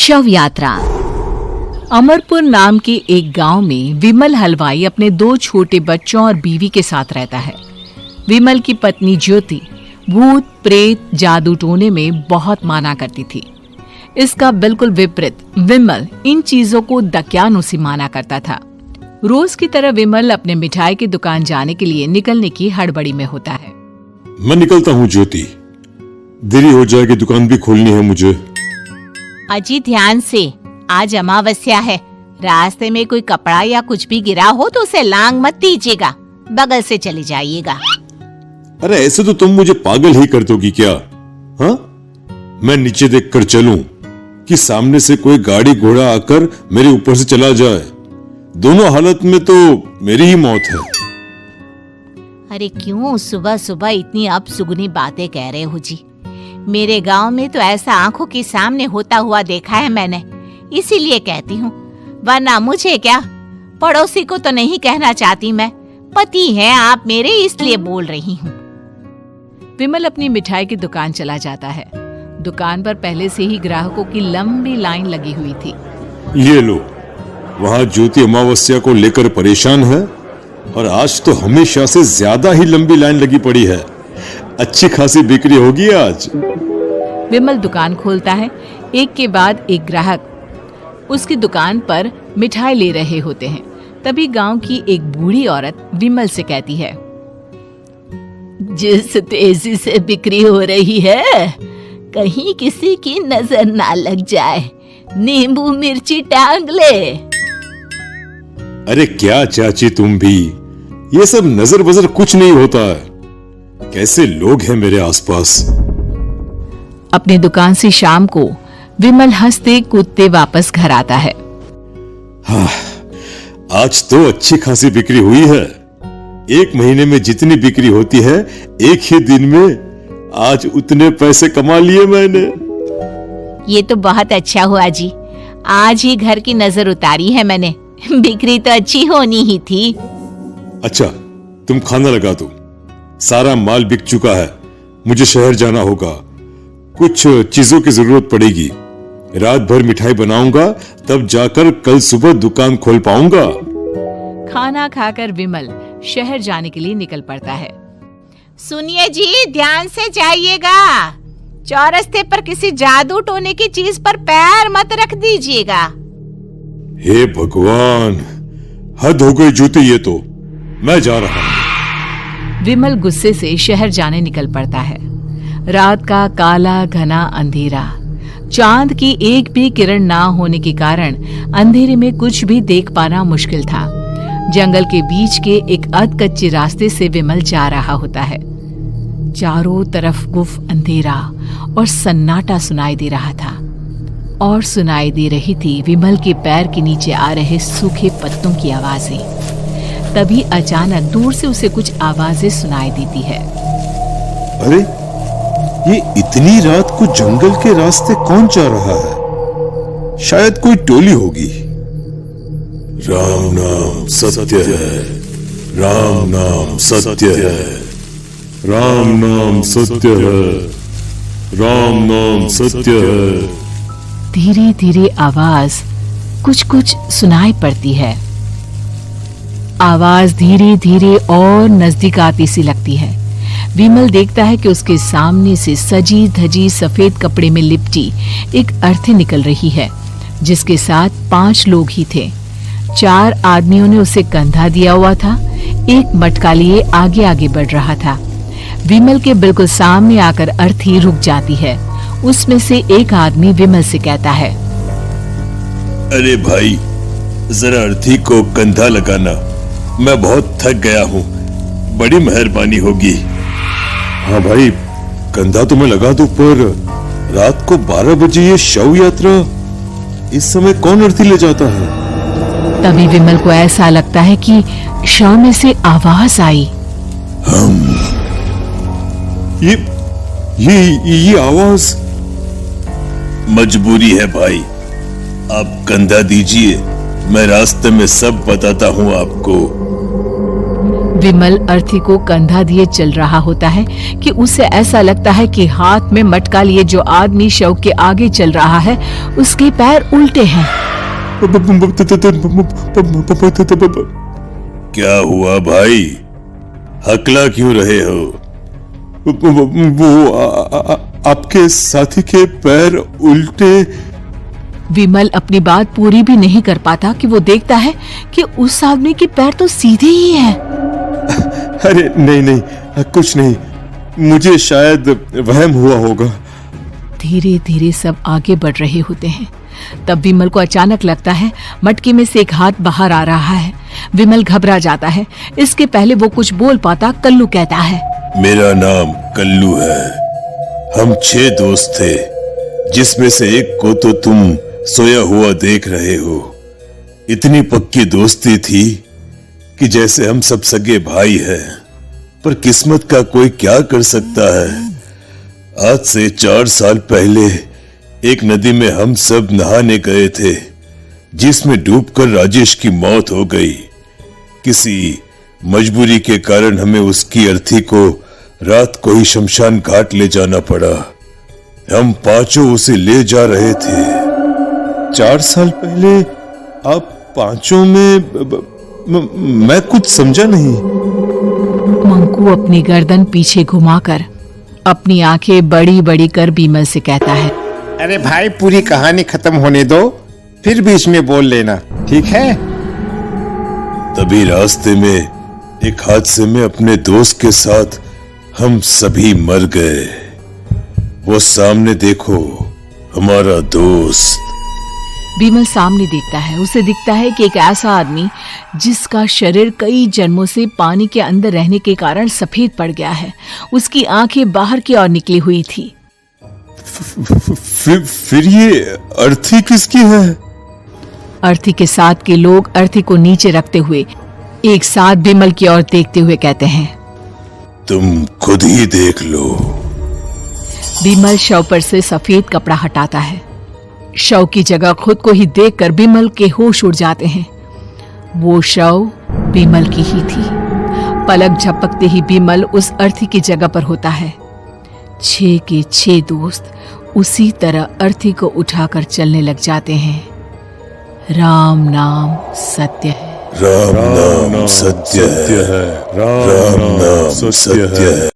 शव यात्रा। अमरपुर नाम के एक गांव में विमल हलवाई अपने 2 छोटे बच्चों और बीवी के साथ रहता है। विमल की पत्नी ज्योति भूत प्रेत जादू टोने में बहुत माना करती थी। इसका बिल्कुल विपरीत विमल इन चीजों को दक्यानुसी माना करता था। रोज की तरह विमल अपने मिठाई की दुकान जाने के लिए निकलने की हड़बड़ी में होता है। मैं निकलता हूँ ज्योति, देरी हो जाएगी, दुकान भी खोलनी है मुझे। अजी ध्यान से, आज अमावस्या है। रास्ते में कोई कपड़ा या कुछ भी गिरा हो तो उसे लांग मत दीजिएगा, बगल से चली जाइएगा। अरे ऐसे तो तुम मुझे पागल ही कर दोगी क्या? हाँ, मैं नीचे देखकर चलूं कि सामने से कोई गाड़ी घोड़ा आकर मेरे ऊपर से चला जाए? दोनों हालत में तो मेरी ही मौत है। अरे क्यों सुबह सुबह इतनी अपसुगनी बातें कह रहे हो जी? मेरे गांव में तो ऐसा आंखों के सामने होता हुआ देखा है मैंने, इसीलिए कहती हूँ, वरना मुझे क्या, पड़ोसी को तो नहीं कहना चाहती मैं। पति हैं आप मेरे, इसलिए बोल रही हूँ। विमल अपनी मिठाई की दुकान चला जाता है। दुकान पर पहले से ही ग्राहकों की लंबी लाइन लगी हुई थी। ये लो, वहाँ ज्योति अमावस्या को लेकर परेशान है और आज तो हमेशा से ज्यादा ही लंबी लाइन लगी पड़ी है। अच्छी खासी बिक्री होगी आज। विमल दुकान खोलता है। एक के बाद एक ग्राहक उसकी दुकान पर मिठाई ले रहे होते हैं। तभी गांव की एक बूढ़ी औरत विमल से कहती है, जिस तेजी से बिक्री हो रही है, कहीं किसी की नजर ना लग जाए, नींबू मिर्ची टांग ले। अरे क्या चाची तुम भी, ये सब नजर बजर कुछ नहीं होता है। कैसे लोग हैं मेरे आसपास। अपनी दुकान से शाम को विमल हंसते कूदते वापस घर आता है। हाँ, आज तो अच्छी खासी बिक्री हुई है। एक महीने में जितनी बिक्री होती है, एक ही दिन में आज उतने पैसे कमा लिए मैंने। ये तो बहुत अच्छा हुआ जी, आज ही घर की नजर उतारी है मैंने। बिक्री तो अच्छी होनी ही थी। अच्छा, तुम खाना लगा दो, सारा माल बिक चुका है। मुझे शहर जाना होगा, कुछ चीजों की जरूरत पड़ेगी। रात भर मिठाई बनाऊंगा, तब जाकर कल सुबह दुकान खोल पाऊंगा। खाना खाकर विमल शहर जाने के लिए निकल पड़ता है। सुनिए जी, ध्यान से जाइएगा। चौरस्ते पर किसी जादू टोने की चीज पर पैर मत रख दीजिएगा। हे भगवान, हद हो गई ज्योति, ये तो मैं जा रहा हूं। विमल गुस्से से शहर जाने निकल पड़ता है। रात का काला घना अंधेरा, चांद की एक भी किरण ना होने के कारण अंधेरे में कुछ भी देख पाना मुश्किल था। जंगल के बीच के एक अधकच्चे रास्ते से विमल जा रहा होता है। चारों तरफ गुफ अंधेरा और सन्नाटा सुनाई दे रहा था, और सुनाई दे रही थी विमल के पैर के नीचे आ रहे सूखे पत्तों की आवाजें। तभी अचानक दूर से उसे कुछ आवाजें सुनाई देती है। अरे, ये इतनी रात को जंगल के रास्ते कौन जा रहा है? शायद कोई टोली होगी। राम नाम सत्य है, राम नाम सत्य है, राम नाम सत्य है, राम नाम सत्य है। धीरे धीरे आवाज कुछ कुछ सुनाई पड़ती है। आवाज धीरे धीरे और नजदीक आती सी लगती है। विमल देखता है कि उसके सामने से सजी धजी सफेद कपड़े में लिपटी एक अर्थी निकल रही है, जिसके साथ 5 लोग ही थे। 4 आदमियों ने उसे कंधा दिया हुआ था। एक मटका लिए आगे आगे बढ़ रहा था। विमल के बिल्कुल सामने आकर अर्थी रुक जाती है। उसमें से एक आदमी विमल से कहता है, अरे भाई, जरा अर्थी को कंधा लगाना, मैं बहुत थक गया हूँ, बड़ी मेहरबानी होगी। हाँ भाई, कंधा तो मैं लगा दूं, पर रात को 12 बजे ये शव यात्रा, इस समय कौन अर्थी ले जाता है? तभी विमल को ऐसा लगता है कि शव में से आवाज आई, ये आवाज। मजबूरी है भाई, आप कंधा दीजिए, मैं रास्ते में सब बताता हूँ आपको। विमल अर्थी को कंधा दिए चल रहा होता है कि उसे ऐसा लगता है कि हाथ में मटका लिए जो आदमी शव के आगे चल रहा है उसके पैर उल्टे हैं। क्या हुआ भाई, हकला क्यों रहे हो? वो आपके साथी के पैर उल्टे। विमल अपनी बात पूरी भी नहीं कर पाता कि वो देखता है कि उस आदमी के पैर तो सीधे ही हैं। अरे नहीं, कुछ नहीं, मुझे शायद वहम हुआ होगा। धीरे धीरे सब आगे बढ़ रहे होते हैं। तब विमल को अचानक लगता है मटके में से एक हाथ बाहर आ रहा है। विमल घबरा जाता है। इसके पहले वो कुछ बोल पाता, कल्लू कहता है, मेरा नाम कल्लू है। हम 6 दोस्त थे, जिसमें से एक को तो तुम सोया हुआ देख रहे हो। इतनी पक्की दोस्ती थी कि जैसे हम सब सगे भाई हैं। पर किस्मत का कोई क्या कर सकता है। आज से 4 साल पहले एक नदी में हम सब नहाने गए थे, जिसमें डूबकर राजेश की मौत हो गई। किसी मजबूरी के कारण हमें उसकी अर्थी को रात को ही शमशान घाट ले जाना पड़ा। हम 5 उसे ले जा रहे थे। 4 साल पहले आप 5 में मैं कुछ समझा नहीं। मंकू अपनी गर्दन पीछे घुमाकर अपनी आंखें बड़ी बड़ी कर विमल से कहता है, अरे भाई, पूरी कहानी खत्म होने दो, फिर बीच में बोल लेना, ठीक है? तभी रास्ते में एक हादसे में अपने दोस्त के साथ हम सभी मर गए। वो सामने देखो, हमारा दोस्त। विमल सामने देखता है। उसे दिखता है कि एक ऐसा आदमी जिसका शरीर कई जन्मों से पानी के अंदर रहने के कारण सफेद पड़ गया है। उसकी आंखें बाहर की ओर निकली हुई थी। फिर ये अर्थी किसकी है? अर्थी के साथ के लोग अर्थी को नीचे रखते हुए एक साथ विमल की ओर देखते हुए कहते हैं, तुम खुद ही देख लो। विमल शव पर से सफेद कपड़ा हटाता है। शव की जगह खुद को ही देखकर विमल के होश उड़ जाते हैं। वो शव विमल की ही थी। पलक झपकते ही विमल उस अर्थी की जगह पर होता है। 6 के 6 दोस्त उसी तरह अर्थी को उठाकर चलने लग जाते हैं। राम नाम सत्य है। राम नाम सत्य है। राम नाम सत्य है।